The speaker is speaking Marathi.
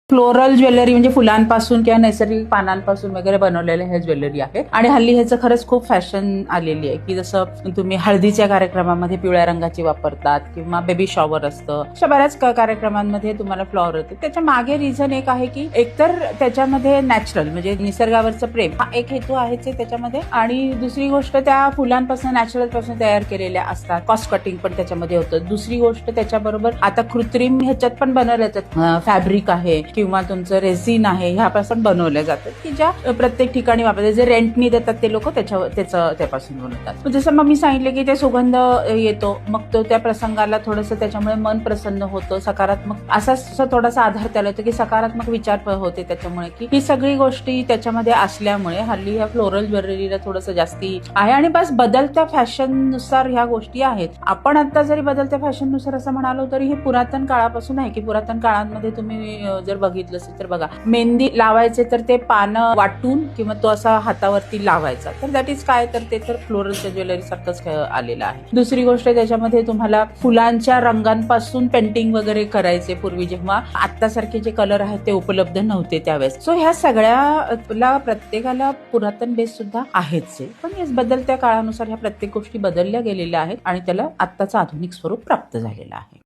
फ्लोरल ज्वेलरी म्हणजे फुलांपासून किंवा नैसर्गिक पानांपासून वगैरे बनवलेले हे ज्वेलरी आहे. आणि हल्ली ह्याचं खरंच खूप फॅशन आलेली आहे की जसं तुम्ही हळदीच्या कार्यक्रमामध्ये पिवळ्या रंगाची वापरतात किंवा बेबी शॉवर असतं, अशा बऱ्याच कार्यक्रमांमध्ये तुम्हाला फ्लॉवर होते. त्याच्या मागे रिझन एक आहे की एकतर त्याच्यामध्ये नॅचरल म्हणजे निसर्गावरचं प्रेम हा एक हेतू आहेच आहे त्याच्यामध्ये, आणि दुसरी गोष्ट त्या फुलांपासून नॅचरल पासून तयार केलेल्या असतात. कॉस्ट कटिंग पण त्याच्यामध्ये होतं. दुसरी गोष्ट त्याच्याबरोबर आता कृत्रिम ह्याच्यात पण बनवल्या जातात, फॅब्रिक आहे किंवा तुमचं रेझिन आहे, ह्यापासून बनवल्या जातात की ज्या प्रत्येक ठिकाणी वापरतात. जे रेंटनी देतात ते लोक त्यापासून बनवतात. जसं मग मी सांगितलं की ते सुगंध येतो, मग तो त्या प्रसंगाला थोडंसं त्याच्यामुळे मन प्रसन्न होतं, सकारात्मक असा थोडासा आधार त्याला येतो की सकारात्मक विचार होते त्याच्यामुळे, की ही सगळी गोष्टी त्याच्यामध्ये असल्यामुळे हल्ली ह्या फ्लोरल ज्वेलरीला थोडंसं जास्ती आहे. आणि बस बदलत्या फॅशन नुसार ह्या गोष्टी आहेत. आपण आता जरी बदलत्या फॅशन नुसार असं म्हणालो तरी हे पुरातन काळापासून आहे की पुरातन काळांमध्ये तुम्ही जर बघितलं असेल तर बघा, मेहंदी लावायचे तर ते पानं वाटून किंवा तो असा हातावरती लावायचा, तर दॅट इज काय, तर ते तर फ्लोरलच्या ज्वेलरी सारखंच आलेलं आहे. दुसरी गोष्ट त्याच्यामध्ये तुम्हाला फुलांच्या रंगांपासून पेंटिंग वगैरे करायचे पूर्वी, जेव्हा आत्तासारखे जे कलर आहेत ते उपलब्ध नव्हते त्यावेळेस. सो ह्या सगळ्याला प्रत्येकाला पुरातन बेस सुद्धा आहेच आहे, पण या बदलत्या काळानुसार ह्या प्रत्येक गोष्टी बदलल्या गेलेल्या आहेत आणि त्याला आत्ताचं आधुनिक स्वरूप प्राप्त झालेलं आहे.